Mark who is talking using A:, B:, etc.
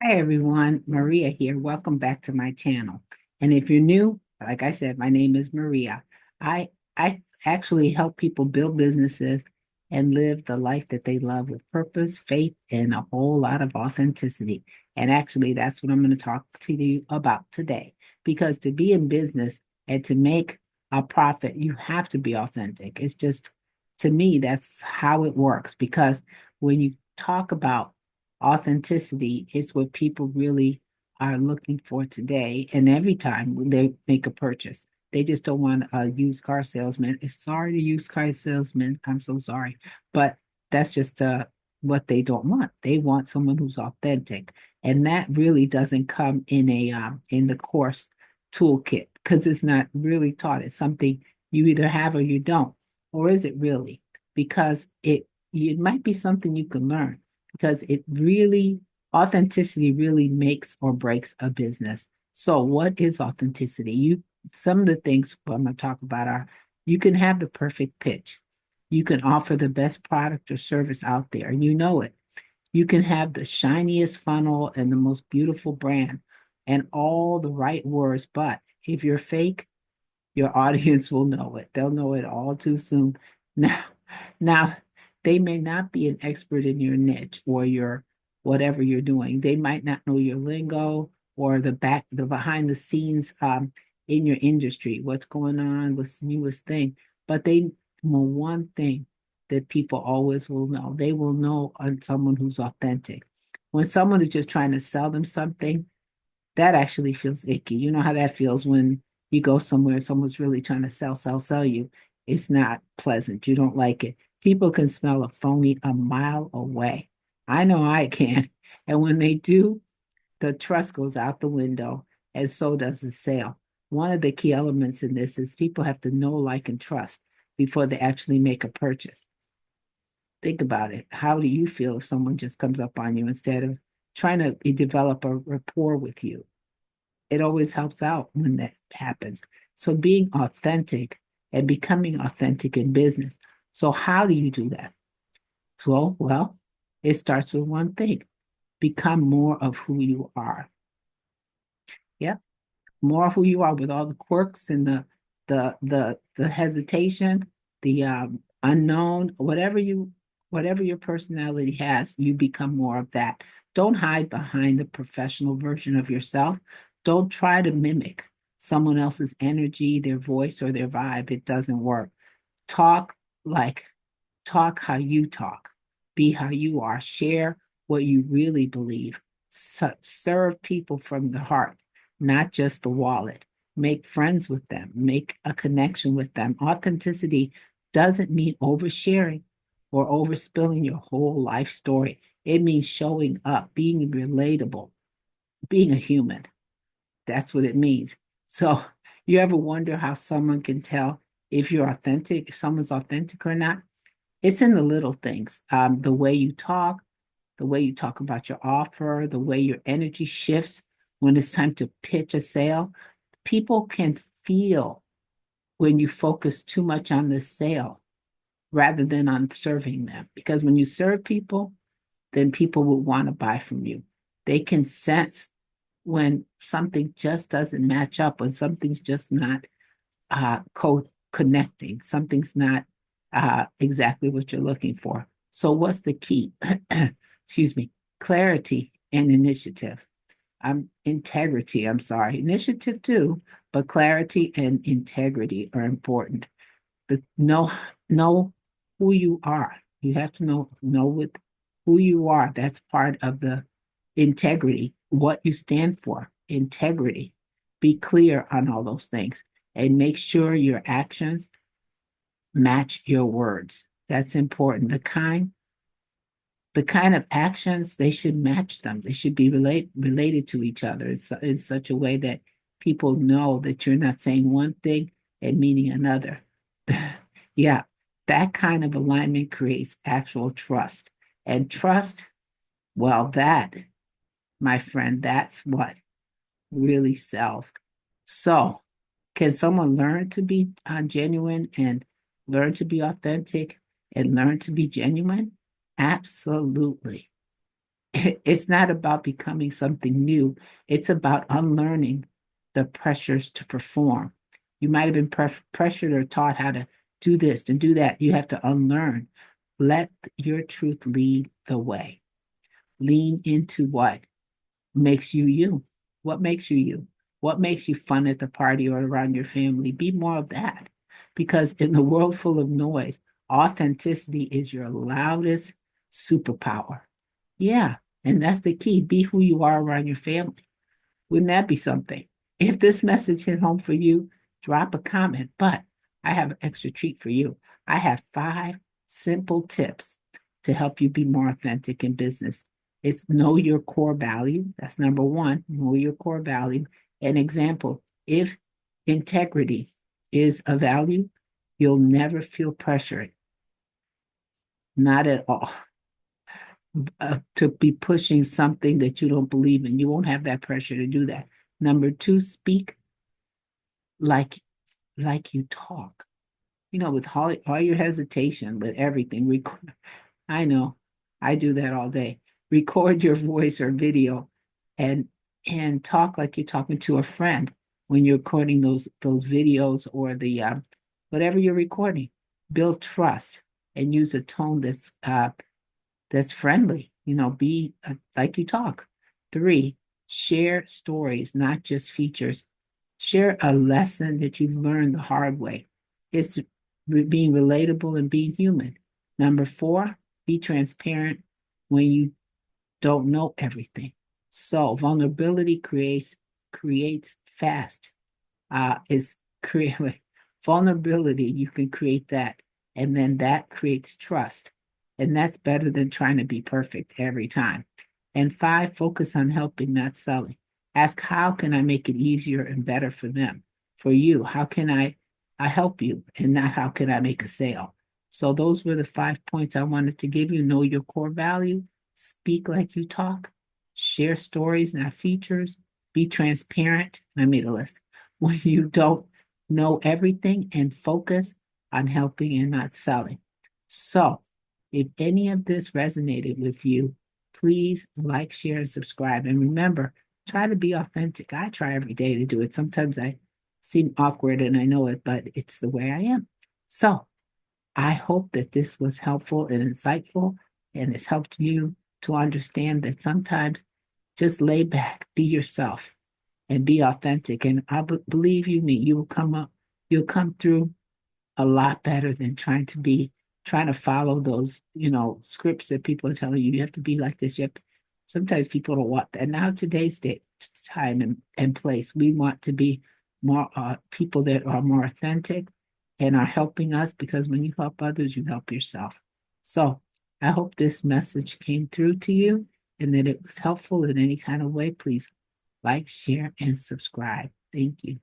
A: Hi everyone, Maria here. Welcome back to my channel. And if you're new, like I said, my name is Maria. I actually help people build businesses and live the life that they love with purpose, faith, and a whole lot of authenticity. And actually, that's what I'm going to talk to you about today. Because to be in business and to make a profit, you have to be authentic. It's just, to me, that's how it works. Because when you talk about authenticity is what people really are looking for today. And every time they make a purchase, they just don't want a used car salesman. Sorry to used car salesman. I'm so sorry. But that's just what they don't want. They want someone who's authentic. And that really doesn't come in the course toolkit because it's not really taught. It's something you either have or you don't. Or is it really? Because it might be something you can learn because authenticity really makes or breaks a business. So, what is authenticity? Some of the things I'm going to talk about are you can have the perfect pitch, you can offer the best product or service out there, and you know it. You can have the shiniest funnel and the most beautiful brand and all the right words, but if you're fake, your audience will know it. They'll know it all too soon. Now, now they may not be an expert in your niche or your whatever you're doing. They might not know your lingo or the behind the scenes in your industry, what's going on, what's the newest thing. But they know one thing that people always will know. They will know on someone who's authentic. When someone is just trying to sell them something, that actually feels icky. You know how that feels when you go somewhere, someone's really trying to sell you. It's not pleasant. You don't like it. People can smell a phony a mile away. I know I can. And when they do, the trust goes out the window, and so does the sale. One of the key elements in this is people have to know, like, and trust before they actually make a purchase. Think about it. How do you feel if someone just comes up on you instead of trying to develop a rapport with you? It always helps out when that happens. So being authentic and becoming authentic in business. So how do you do that? Well, it starts with one thing. Become more of who you are. Yeah. More of who you are with all the quirks and the hesitation, the unknown, whatever your personality has, you become more of that. Don't hide behind the professional version of yourself. Don't try to mimic someone else's energy, their voice, or their vibe. It doesn't work. Talk like talk how you talk. Be how you are. Share what you really believe. Serve people from the heart, not just the wallet. Make friends with them. Make a connection with them. Authenticity doesn't mean oversharing or overspilling your whole life story. It means showing up, being relatable, being a human. That's what it means. So, you ever wonder how someone can tell if you're authentic, if someone's authentic or not? It's in the little things. The way you talk about your offer, the way your energy shifts when it's time to pitch a sale. People can feel when you focus too much on the sale rather than on serving them. Because when you serve people, then people will want to buy from you. They can sense when something just doesn't match up, when something's just not connecting. Something's not exactly what you're looking for. So, what's the key? Excuse me. Clarity and initiative. Integrity. I'm sorry. Initiative too, but clarity and integrity are important. But know who you are. You have to know with who you are. That's part of the integrity, what you stand for, integrity. Be clear on all those things and make sure your actions match your words. That's important. The kind of actions they should match them. They should be related to each other in such a way that people know that you're not saying one thing and meaning another. Yeah, that kind of alignment creates actual trust. And trust, well, that, my friend, that's what really sells. So, can someone learn to be genuine and learn to be authentic and learn to be genuine? Absolutely. It's not about becoming something new. It's about unlearning the pressures to perform. You might have been pressured or taught how to do this and do that. You have to unlearn. Let your truth lead the way. Lean into what makes you you. What makes you you? What makes you fun at the party or around your family? Be more of that. Because in the world full of noise, authenticity is your loudest superpower. Yeah. And that's the key. Be who you are around your family. Wouldn't that be something? If this message hit home for you, drop a comment. But I have an extra treat for you. I have 5 simple tips to help you be more authentic in business. It's know your core value. That's number one. Know your core value. An example, if integrity is a value, you'll never feel pressured, not at all, to be pushing something that you don't believe in. You won't have that pressure to do that. Number two, speak like you talk. With all your hesitation, with everything. I know, I do that all day. Record your voice or video, and talk like you're talking to a friend when you're recording those videos or the whatever you're recording. Build trust and use a tone that's friendly. Be like you talk. Three, share stories, not just features. Share a lesson that you learned the hard way. It's being relatable and being human. Number four, be transparent when you don't know everything. So vulnerability creates fast. Is create vulnerability. You can create that, and then that creates trust, and that's better than trying to be perfect every time. And five, focus on helping, not selling. Ask, how can I make it easier and better for them, for you? How can I help you, and not how can I make a sale? So those were the 5 points I wanted to give you. Know your core value, speak like you talk, share stories, not features, be transparent. I made a list. When you don't know everything, and focus on helping and not selling. So, if any of this resonated with you, please like, share, and subscribe. And remember, try to be authentic. I try every day to do it. Sometimes I seem awkward and I know it, but it's the way I am. So, I hope that this was helpful and insightful, and it's helped you to understand that sometimes just lay back, be yourself, and be authentic. And believe you me, you'll come through a lot better than trying to follow those, scripts that people are telling you. You have to be like this. Sometimes people don't want that. Now, today's time and place, we want to be more people that are more authentic and are helping us, because when you help others, you help yourself. So I hope this message came through to you and that it was helpful in any kind of way. Please like, share, and subscribe. Thank you.